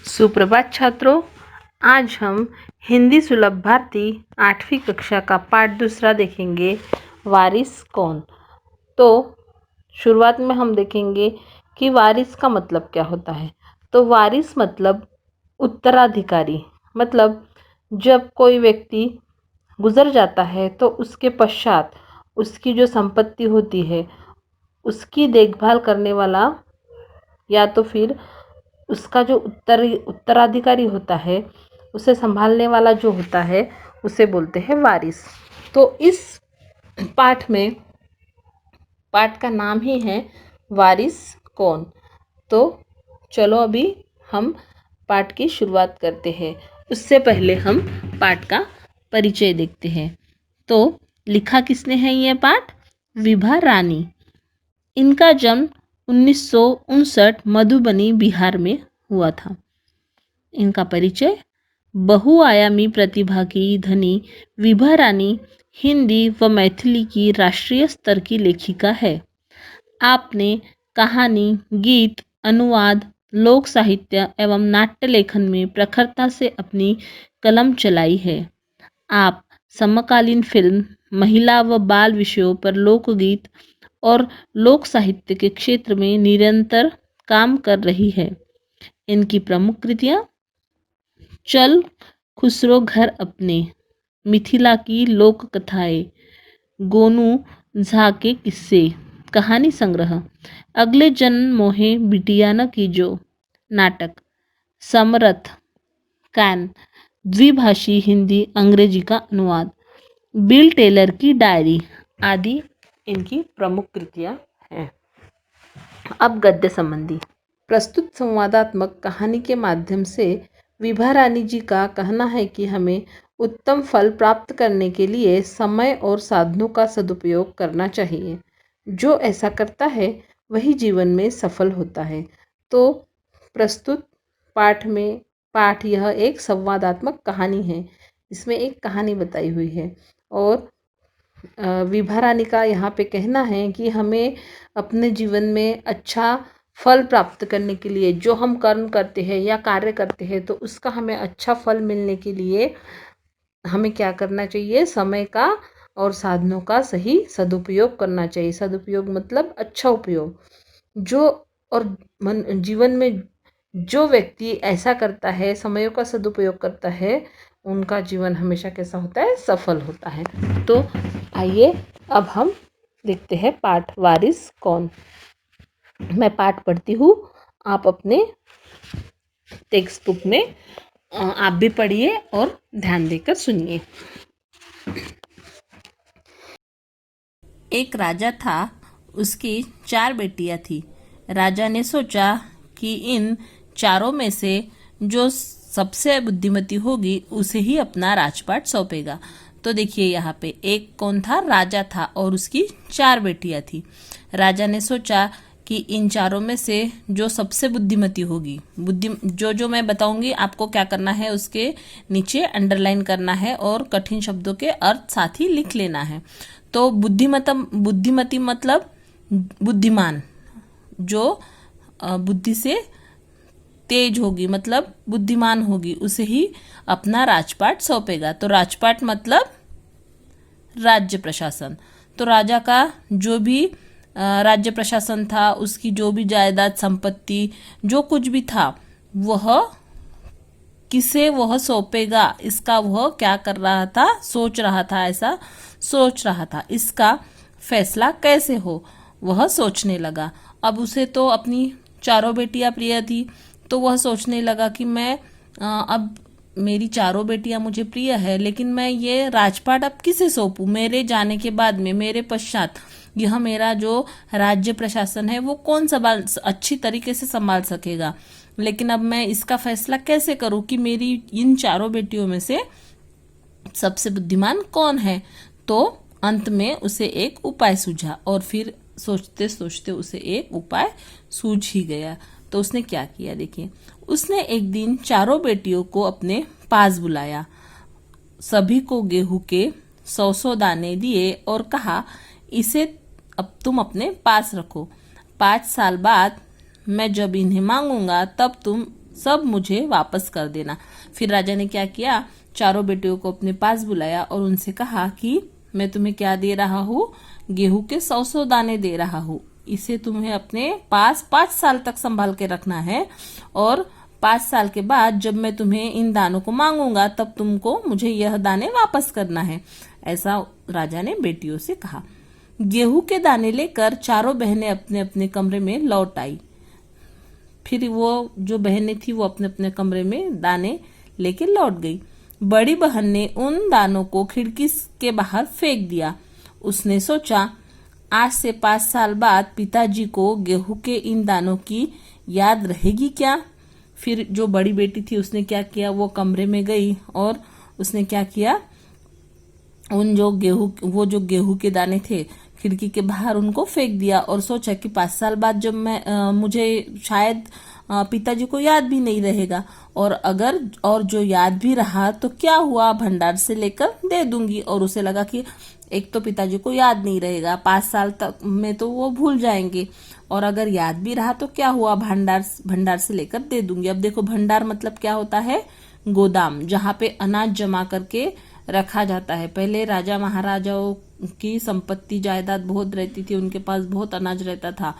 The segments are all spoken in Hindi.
सुप्रभात छात्रों, आज हम हिंदी सुलभ भारती 8वीं कक्षा का पाठ दूसरा देखेंगे, वारिस कौन। तो शुरुआत में हम देखेंगे कि वारिस का मतलब क्या होता है। तो वारिस मतलब उत्तराधिकारी, मतलब जब कोई व्यक्ति गुजर जाता है तो उसके पश्चात उसकी जो संपत्ति होती है उसकी देखभाल करने वाला, या तो फिर उसका जो उत्तराधिकारी होता है उसे संभालने वाला जो होता है उसे बोलते हैं वारिस। तो इस पाठ में, पाठ का नाम ही है वारिस कौन। तो चलो अभी हम पाठ की शुरुआत करते हैं। उससे पहले हम पाठ का परिचय देखते हैं। तो लिखा किसने है ये पाठ? विभा रानी। इनका जन्म 1959 मधुबनी बिहार में हुआ था। इनका परिचय, बहुआयामी प्रतिभा की धनी विभा रानी हिंदी व मैथिली की राष्ट्रीय स्तर की लेखिका है। आपने कहानी, गीत, अनुवाद, लोक साहित्य एवं नाट्य लेखन में प्रखरता से अपनी कलम चलाई है। आप समकालीन फिल्म, महिला व बाल विषयों पर लोकगीत और लोक साहित्य के क्षेत्र में निरंतर काम कर रही है। इनकी प्रमुख कृतियाँ चल खुसरो घर अपने, मिथिला की लोक कथाएं, गोनू झा के किस्से, कहानी संग्रह, अगले जन्म मोहे बिटिया न कीजो, नाटक, समरथ, कैन, द्विभाषी हिंदी अंग्रेजी का अनुवाद, बिल टेलर की डायरी आदि इनकी प्रमुख कृतियाँ हैं। अब गद्य संबंधी। प्रस्तुत संवादात्मक कहानी के माध्यम से विभा रानी जी का कहना है कि हमें उत्तम फल प्राप्त करने के लिए समय और साधनों का सदुपयोग करना चाहिए। जो ऐसा करता है वही जीवन में सफल होता है। तो प्रस्तुत पाठ यह एक संवादात्मक कहानी है। इसमें एक कहानी बताई हुई है और विभा रानी का यहाँ पे कहना है कि हमें अपने जीवन में अच्छा फल प्राप्त करने के लिए जो हम कर्म करते हैं या कार्य करते हैं तो उसका हमें अच्छा फल मिलने के लिए हमें क्या करना चाहिए? समय का और साधनों का सही सदुपयोग करना चाहिए। सदुपयोग मतलब अच्छा उपयोग। जो और जीवन में जो व्यक्ति ऐसा करता है, समयों का सदुपयोग करता है, उनका जीवन हमेशा कैसा होता है? सफल होता है। तो आइए अब हम देखते हैं पाठ वारिस कौन। मैं पाठ पढ़ती हूँ, आप अपने टेक्स्ट बुक में आप भी पढ़िए और ध्यान देकर सुनिए। एक राजा था, उसकी 4 बेटियां थी। राजा ने सोचा कि इन चारों में से जो सबसे बुद्धिमती होगी उसे ही अपना राजपाट सौंपेगा। तो देखिए यहाँ पे एक कौन था? राजा था और उसकी 4 बेटियां थी। राजा ने सोचा कि इन चारों में से जो सबसे बुद्धिमती होगी, जो मैं बताऊंगी आपको क्या करना है, उसके नीचे अंडरलाइन करना है और कठिन शब्दों के अर्थ साथ ही लिख लेना है। तो बुद्धिमती मतलब बुद्धिमान, जो बुद्धि से तेज होगी, मतलब बुद्धिमान होगी, उसे ही अपना राजपाट सौंपेगा। तो राजपाट मतलब राज्य प्रशासन। तो राजा का जो भी राज्य प्रशासन था, उसकी जो भी जायदाद संपत्ति जो कुछ भी था, वह किसे वह सौंपेगा, इसका वह क्या कर रहा था? सोच रहा था। ऐसा सोच रहा था इसका फैसला कैसे हो, वह सोचने लगा। अब उसे तो अपनी चारों बेटियां प्रिय थी, तो वह सोचने लगा कि मैं अब मेरी चारों बेटियां मुझे प्रिय है, लेकिन मैं ये राजपाट अब किसे सौंपूं? मेरे जाने के बाद में, मेरे पश्चात यह मेरा जो राज्य प्रशासन है वो कौन अच्छी तरीके से संभाल सकेगा? लेकिन अब मैं इसका फैसला कैसे करूं कि मेरी इन चारों बेटियों में से सबसे बुद्धिमान कौन है? तो अंत में उसे एक उपाय सूझा और फिर सोचते सोचते उसे एक उपाय सूझ ही गया। तो उसने क्या किया? देखिए, उसने एक दिन चारों बेटियों को अपने पास बुलाया, सभी को गेहूं के 100 दाने दिए और कहा, इसे अब तुम अपने पास रखो। 5 साल बाद मैं जब इन्हें मांगूंगा तब तुम सब मुझे वापस कर देना। फिर राजा ने क्या किया, चारों बेटियों को अपने पास बुलाया और उनसे कहा कि मैं तुम्हें क्या दे रहा हूँ, गेहूं के 100-100 दाने दे रहा हूँ। इसे तुम्हें अपने पास 5 साल तक संभाल के रखना है और 5 साल के बाद जब मैं तुम्हें इन दानों को मांगूंगा तब तुमको मुझे यह दाने वापस करना है। ऐसा राजा ने बेटियों से कहा। गेहूं के दाने लेकर चारों बहनें अपने अपने कमरे में लौट आई। फिर वो जो बहनें थी वो अपने अपने कमरे में दाने लेके लौट गई। बड़ी बहन ने उन दानों को खिड़की के बाहर फेंक दिया। उसने सोचा, आज से 5 साल बाद पिताजी को गेहूं के इन दानों की याद रहेगी क्या। फिर जो बड़ी बेटी थी उसने क्या किया, वो कमरे में गई और उसने क्या किया, वो जो गेहूं के दाने थे खिड़की के बाहर उनको फेंक दिया और सोचा कि 5 साल बाद जब मुझे शायद पिताजी को याद भी नहीं रहेगा, और जो याद भी रहा तो क्या हुआ, भंडार से लेकर दे दूंगी। और उसे लगा कि एक तो पिताजी को याद नहीं रहेगा, 5 साल तक में तो वो भूल जाएंगे, और अगर याद भी रहा तो क्या हुआ, भंडार से लेकर दे दूंगी। अब देखो, भंडार मतलब क्या होता है, गोदाम, जहाँ पे अनाज जमा करके रखा जाता है। पहले राजा महाराजाओं की संपत्ति जायदाद बहुत रहती थी, उनके पास बहुत अनाज रहता था,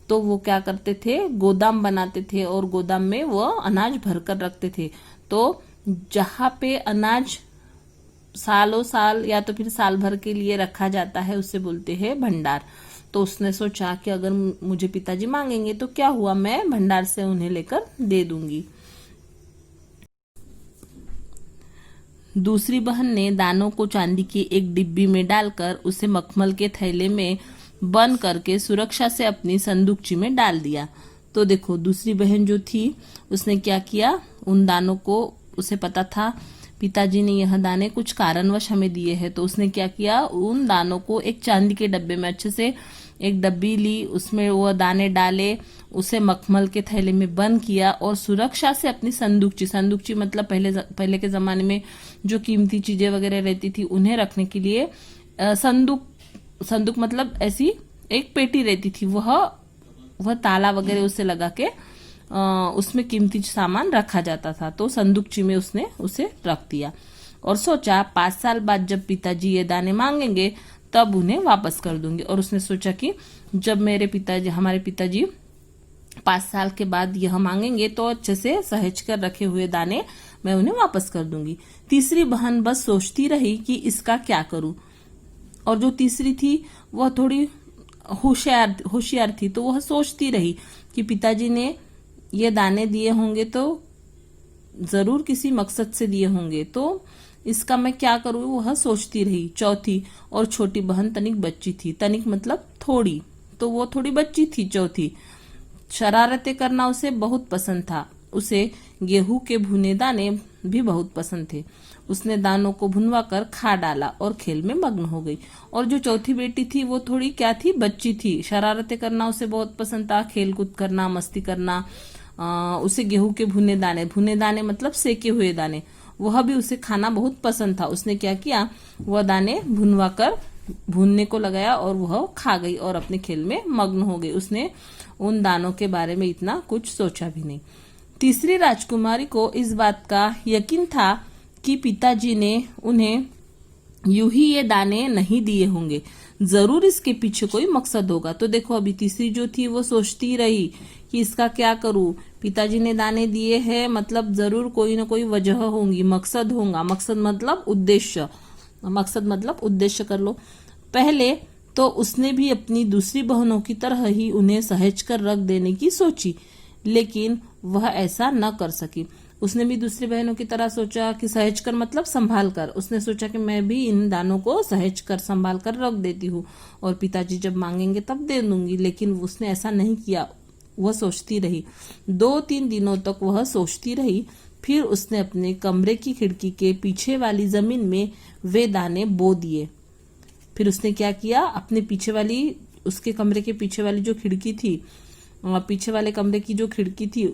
तो वो क्या करते थे, गोदाम बनाते थे और गोदाम में वो अनाज भरकर रखते थे। तो जहाँ पे अनाज सालों साल या तो फिर साल भर के लिए रखा जाता है उसे बोलते हैं भंडार। तो उसने सोचा कि अगर मुझे पिताजी मांगेंगे तो क्या हुआ, मैं भंडार से उन्हें लेकर दे दूंगी। दूसरी बहन ने दानों को चांदी की एक डिब्बी में डालकर उसे मखमल के थैले में बंद करके सुरक्षा से अपनी संदूकची में डाल दिया। तो देखो, दूसरी बहन जो थी उसने क्या किया, उन दानों को, उसे पता था पिताजी ने यह दाने कुछ कारणवश हमें दिए हैं, तो उसने क्या किया, उन दानों को एक चांदी के डब्बे में अच्छे से एक डब्बी ली, उसमें वो दाने डाले, उसे मखमल के थैले में बंद किया और सुरक्षा से अपनी संदूकची मतलब पहले के जमाने में जो कीमती चीजें वगैरह रहती थी उन्हें रखने के लिए संदूक मतलब ऐसी एक पेटी रहती थी, वह ताला वगैरह उसे लगा के उसमें कीमती सामान रखा जाता था। तो संदूकची में उसने उसे रख दिया और सोचा 5 साल बाद जब पिताजी ये दाने मांगेंगे तब उन्हें वापस कर दूंगी। और उसने सोचा कि जब हमारे पिताजी 5 साल के बाद यह मांगेंगे तो अच्छे से सहेज कर रखे हुए दाने मैं उन्हें वापस कर दूंगी। तीसरी बहन बस सोचती रही कि इसका क्या करूं, और जो तीसरी थी वह थोड़ी होशियार थी, तो वह सोचती रही कि पिताजी ने ये दाने दिए होंगे तो जरूर किसी मकसद से दिए होंगे, तो इसका मैं क्या करूं, वह सोचती रही। चौथी और छोटी बहन तनिक बच्ची थी, तनिक मतलब थोड़ी, तो वो थोड़ी बच्ची थी। चौथी शरारतें करना उसे बहुत पसंद था, उसे गेहूं के भुने दाने भी बहुत पसंद थे। उसने दानों को भुनवा कर खा डाला और खेल में मग्न हो गई। और जो चौथी बेटी थी वो थोड़ी क्या थी, बच्ची थी, शरारतें करना उसे बहुत पसंद था, खेल कूद करना, मस्ती करना। उसे गेहूं के भुने दाने मतलब सेके हुए दाने, वह भी उसे खाना बहुत पसंद था। उसने क्या किया, वह दाने भुनवा कर भूनने को लगाया और वह खा गई और अपने खेल में मग्न हो गई। उसने उन दानों के बारे में इतना कुछ सोचा भी नहीं। तीसरी राजकुमारी को इस बात का यकीन था कि पिताजी ने उन्हें यूं ही ये दाने नहीं दिए होंगे, जरूर इसके पीछे कोई मकसद होगा। तो देखो, अभी तीसरी जो थी वो सोचती रही कि इसका क्या करूं, पिताजी ने दाने दिए हैं मतलब जरूर कोई ना कोई वजह होंगी, मकसद होगा। मकसद मतलब उद्देश्य कर लो। पहले तो उसने भी अपनी दूसरी बहनों की तरह ही उन्हें सहेज कर रख देने की सोची, लेकिन वह ऐसा न कर सकी। उसने भी दूसरी बहनों की तरह सोचा कि सहेज कर मतलब संभाल कर। उसने सोचा कि मैं भी इन दानों को सहेज कर संभाल कर रख देती हूँ और पिताजी जब मांगेंगे तब दे दूंगी, लेकिन उसने ऐसा नहीं किया। वह सोचती रही, 2-3 दिनों तक वह सोचती रही। फिर उसने अपने कमरे की खिड़की के पीछे वाली जमीन में वे दाने बो दिए। फिर उसने क्या किया, अपने पीछे वाली, उसके कमरे के पीछे वाली जो खिड़की थी, पीछे वाले कमरे की जो खिड़की थी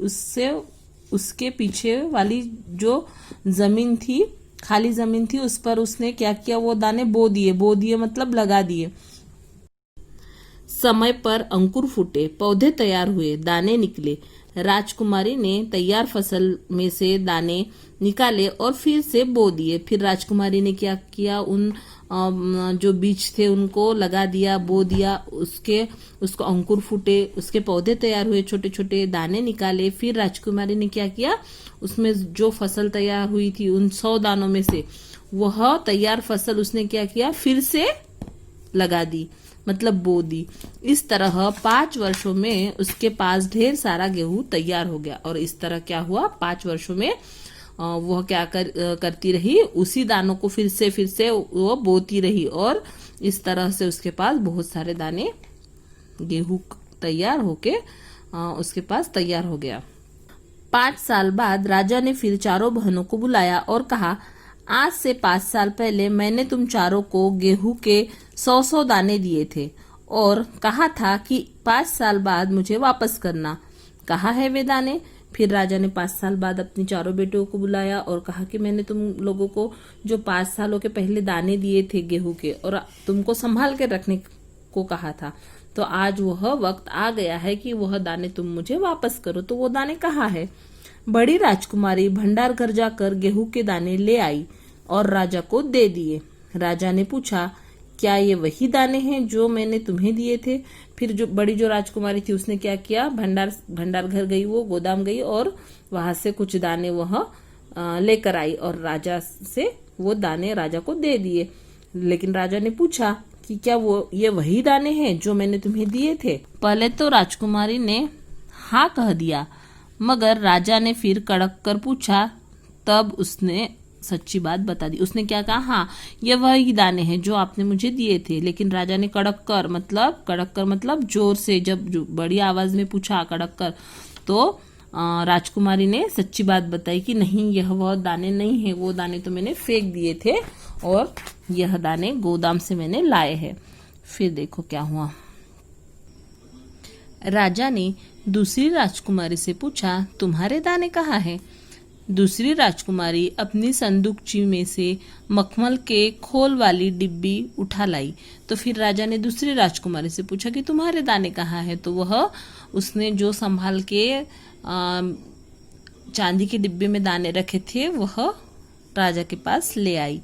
उसके पीछे वाली जो जमीन थी, खाली जमीन थी, उस पर उसने क्या किया, वो दाने बो दिए मतलब लगा दिए। समय पर अंकुर फूटे, पौधे तैयार हुए, दाने निकले। राजकुमारी ने तैयार फसल में से दाने निकाले और फिर से बो दिए। फिर राजकुमारी ने क्या किया, उन जो बीज थे उनको लगा दिया, बो दिया, उसको अंकुर फूटे, उसके पौधे तैयार हुए, छोटे छोटे दाने निकाले। फिर राजकुमारी ने क्या किया, उसमें जो फसल तैयार हुई थी उन 100 दानों में से वह तैयार फसल उसने क्या किया, फिर से लगा दी, मतलब बो दी। इस तरह 5 वर्षों में उसके पास ढेर सारा गेहूं तैयार हो गया। और इस तरह क्या हुआ, 5 वर्षों में वह क्या करती रही, उसी दानों को फिर से वो बोती रही और इस तरह से उसके पास बहुत सारे दाने गेहूं तैयार होके उसके पास तैयार हो गया। 5 साल बाद राजा ने फिर चारों बहनों को बुलाया और कहा, आज से 5 साल पहले मैंने तुम चारों को गेहूं के 100 दाने दिए थे और कहा था कि 5 साल बाद मुझे वापस करना। कहाँ है वे दाने? फिर राजा ने 5 साल बाद अपनी चारों बेटियों को बुलाया और कहा कि मैंने तुम लोगों को जो 5 सालों के पहले दाने दिए थे गेहूं के और तुमको संभाल के रखने को कहा था, तो आज वह वक्त आ गया है कि वह दाने तुम मुझे वापस करो। तो वो दाने कहाँ है? बड़ी राजकुमारी भंडार घर जाकर गेहूं के दाने ले आई और राजा को दे दिए। राजा ने पूछा, क्या ये वही दाने हैं जो मैंने तुम्हें दिए थे? फिर जो राजकुमारी थी उसने क्या किया, भंडार घर गई, वो गोदाम गई और वहां से कुछ दाने वह लेकर आई और राजा से वो दाने राजा को दे दिए। लेकिन राजा ने पूछा कि क्या ये वही दाने हैं जो मैंने तुम्हें दिए थे? पहले तो राजकुमारी ने हाँ कह दिया, मगर राजा ने फिर कड़क कर पूछा, तब उसने सच्ची बात बता दी। उसने क्या कहा, हाँ ये वही दाने हैं जो आपने मुझे दिए थे। लेकिन राजा ने कड़क कर मतलब जोर से, जब बड़ी आवाज में पूछा कड़क कर, तो राजकुमारी ने सच्ची बात बताई कि नहीं, यह वह दाने नहीं है, वो दाने तो मैंने फेंक दिए थे और यह दाने गोदाम से मैंने लाए हैं। फिर देखो क्या हुआ। राजा ने दूसरी राजकुमारी से पूछा, तुम्हारे दाने कहाँ हैं? दूसरी राजकुमारी अपनी संदूकची में से मखमल के खोल वाली डिब्बी उठा लाई। तो फिर राजा ने दूसरी राजकुमारी से पूछा कि तुम्हारे दाने कहाँ हैं? तो वह उसने जो संभाल के चांदी के डिब्बे में दाने रखे थे वह राजा के पास ले आई,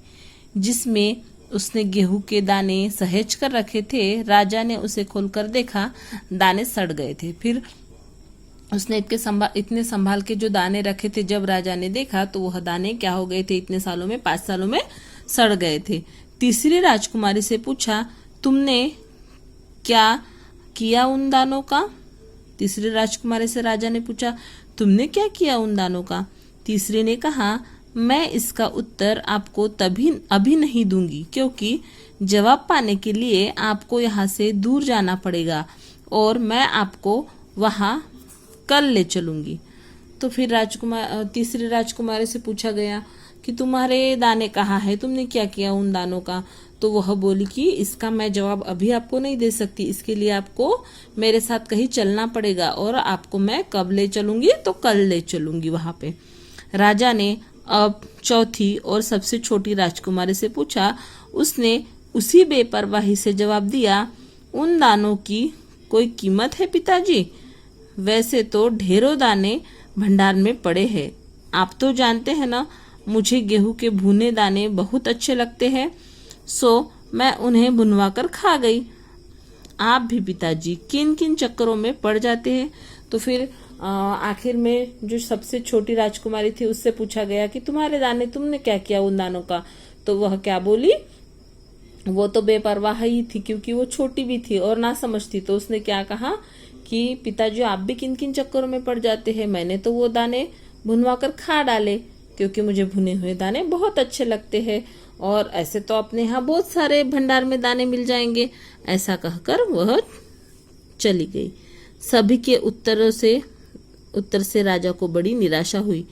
जिसमें उसने गेहूं के दाने सहेज कर रखे थे। राजा ने उसे खोलकर देखा, दाने सड़ गए थे। फिर उसने इतने संभाल के जो दाने रखे थे, जब राजा ने देखा तो वह दाने क्या हो गए थे, इतने सालों में 5 सालों में सड़ गए थे। तीसरी राजकुमारी से पूछा, तुमने क्या किया उन दानों का? तीसरी राजकुमारी से राजा ने पूछा, तुमने क्या किया उन दानों का? तीसरी ने कहा, मैं इसका उत्तर आपको अभी नहीं दूंगी, क्योंकि जवाब पाने के लिए आपको यहाँ से दूर जाना पड़ेगा और मैं आपको वहां कल ले चलूंगी। तो फिर तीसरी राजकुमारी से पूछा गया कि तुम्हारे दाने कहाँ है, तुमने क्या किया उन दानों का? तो वह बोली कि इसका मैं जवाब अभी आपको नहीं दे सकती, इसके लिए आपको मेरे साथ कहीं चलना पड़ेगा और आपको मैं कब ले चलूंगी, तो कल ले चलूंगी वहां पे। राजा ने अब चौथी और सबसे छोटी राजकुमारी से पूछा। उसने उसी बेपरवाही से जवाब दिया, उन दानों की कोई कीमत है पिताजी? वैसे तो ढेरों दाने भंडार में पड़े हैं। आप तो जानते हैं ना, मुझे गेहूं के भुने दाने बहुत अच्छे लगते हैं, सो मैं उन्हें भुनवा कर खा गई। आप भी पिताजी किन किन चक्करों में पड़ जाते हैं? तो फिर आखिर में जो सबसे छोटी राजकुमारी थी उससे पूछा गया कि तुम्हारे दाने, तुमने क्या किया उन दानों का? तो वह क्या बोली, वो तो बेपरवाह ही थी क्योंकि वो छोटी भी थी और ना समझती। तो उसने क्या कहा कि पिताजी आप भी किन किन चक्करों में पड़ जाते हैं? मैंने तो वो दाने भुनवा कर खा डाले क्योंकि मुझे भुने हुए दाने बहुत अच्छे लगते हैं और ऐसे तो अपने यहाँ बहुत सारे भंडार में दाने मिल जाएंगे। ऐसा कहकर वह चली गई। सभी के उत्तर से राजा को बड़ी निराशा हुई।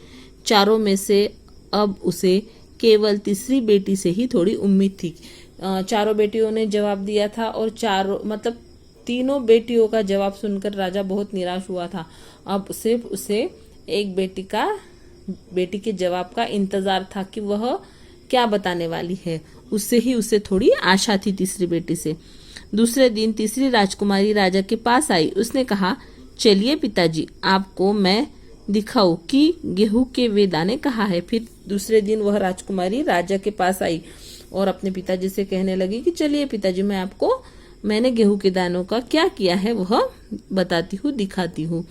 चारों में से अब उसे केवल तीसरी बेटी से ही थोड़ी उम्मीद थी। चारों बेटियों ने जवाब दिया था और तीनों बेटियों का जवाब सुनकर राजा बहुत निराश हुआ था। अब सिर्फ उसे एक बेटी के जवाब का इंतजार था कि वह क्या बताने वाली है। उससे ही उसे थोड़ी आशा थी तीसरी बेटी से। दूसरे दिन तीसरी राजकुमारी राजा के पास आई। उसने कहा, चलिए पिताजी, आपको मैं दिखाऊं कि गेहूं के वे दाने कहाँ है। फिर दूसरे दिन वह राजकुमारी राजा के पास आई और अपने पिताजी से कहने लगी कि चलिए पिताजी, मैंने गेहूं के दानों का क्या किया है वह बताती हूँ, दिखाती हूँ।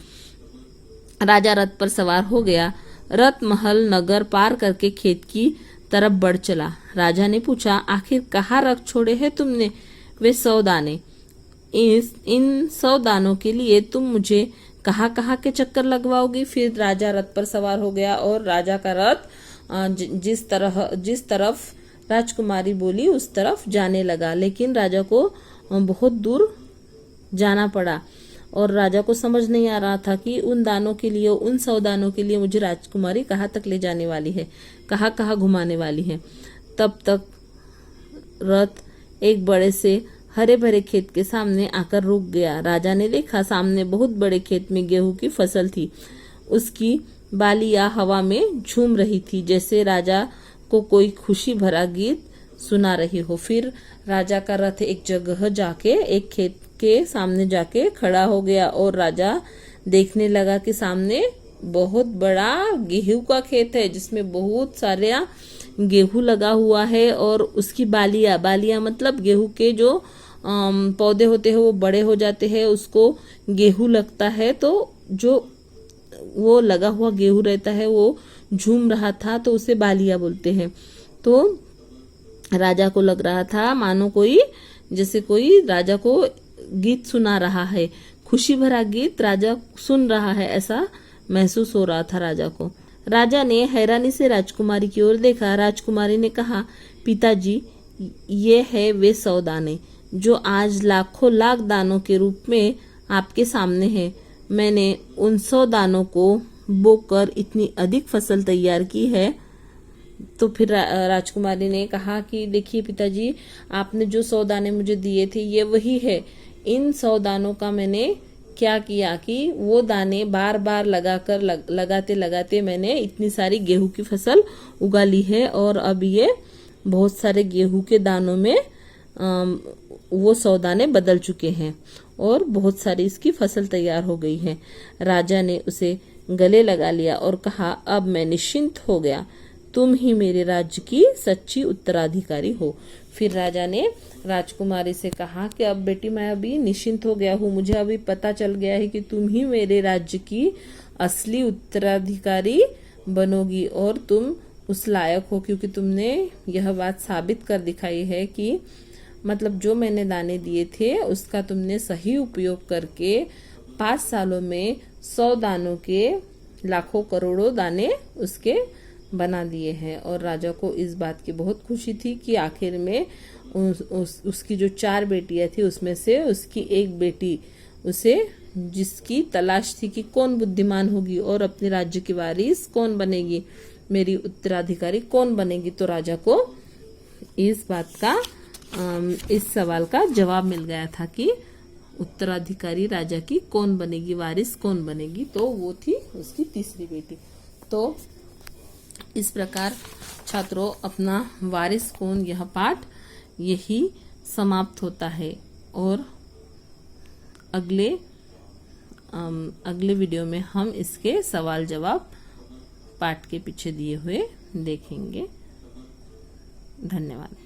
राजा रथ पर सवार हो गया। रथ महल नगर पार करके खेत की तरफ बढ़ चला। राजा ने पूछा, आखिर कहाँ रख छोड़े हैं तुमने वे 100 दाने? इन 100 दानों के लिए तुम मुझे कहाँ कहाँ के चक्कर लगवाओगी? फिर राजा रथ पर सवार हो गया और राजा का रथ जिस तरफ राजकुमारी बोली उस तरफ जाने लगा। लेकिन राजा को बहुत दूर जाना पड़ा और राजा को समझ नहीं आ रहा था कि उन 100 दानों के लिए मुझे राजकुमारी कहाँ तक ले जाने वाली है, कहाँ कहाँ घुमाने वाली है। तब तक रथ एक बड़े से हरे भरे खेत के सामने आकर रुक गया। राजा ने देखा, सामने बहुत बड़े खेत में गेहूं की फसल थी। उसकी बालियां हवा में झूम रही थी, जैसे राजा को कोई खुशी भरा गीत सुना रही हो। फिर राजा का रथ एक खेत के सामने जाके खड़ा हो गया और राजा देखने लगा कि सामने बहुत बड़ा गेहूं का खेत है जिसमें बहुत सारे गेहूं लगा हुआ है और उसकी बालियां मतलब गेहूं के जो पौधे होते हैं वो बड़े हो जाते हैं, उसको गेहूं लगता है, तो जो वो लगा हुआ गेहूं रहता है वो झूम रहा था, तो उसे बालियां बोलते हैं। तो राजा को लग रहा था मानो जैसे कोई राजा को गीत सुना रहा है, खुशी भरा गीत राजा सुन रहा है, ऐसा महसूस हो रहा था राजा को। राजा ने हैरानी से राजकुमारी की ओर देखा। राजकुमारी ने कहा, पिताजी, ये है वे 100 दाने जो आज लाखों लाख दानों के रूप में आपके सामने है। मैंने उन 100 दानों को बोकर इतनी अधिक फसल तैयार की है। तो फिर राजकुमारी ने कहा कि देखिए पिताजी, आपने जो 100 दाने मुझे दिए थे ये वही है। इन 100 दानों का मैंने क्या किया कि वो दाने बार बार लगाते मैंने इतनी सारी गेहूं की फसल उगा ली है और अब ये बहुत सारे गेहूं के दानों में वो 100 दाने बदल चुके हैं और बहुत सारी इसकी फसल तैयार हो गई है। राजा ने उसे गले लगा लिया और कहा, अब मैं निश्चिंत हो गया, तुम ही मेरे राज्य की सच्ची उत्तराधिकारी हो। फिर राजा ने राजकुमारी से कहा कि अब बेटी, मैं अभी निश्चिंत हो गया हूँ, मुझे अभी पता चल गया है कि तुम ही मेरे राज्य की असली उत्तराधिकारी बनोगी और तुम उस लायक हो, क्योंकि तुमने यह बात साबित कर दिखाई है कि मतलब जो मैंने दाने दिए थे उसका तुमने सही उपयोग करके 5 सालों में 100 दानों के लाखों करोड़ों दाने उसके बना दिए हैं। और राजा को इस बात की बहुत खुशी थी कि आखिर में उसकी जो 4 बेटियां थी उसमें से उसकी एक बेटी उसे जिसकी तलाश थी कि कौन बुद्धिमान होगी और अपने राज्य की वारिस कौन बनेगी, मेरी उत्तराधिकारी कौन बनेगी। तो राजा को इस सवाल का जवाब मिल गया था कि उत्तराधिकारी राजा की कौन बनेगी, वारिस कौन बनेगी, तो वो थी उसकी तीसरी बेटी। तो इस प्रकार छात्रों, अपना वारिस कौन यह पाठ यही समाप्त होता है और अगले वीडियो में हम इसके सवाल जवाब पाठ के पीछे दिए हुए देखेंगे। धन्यवाद।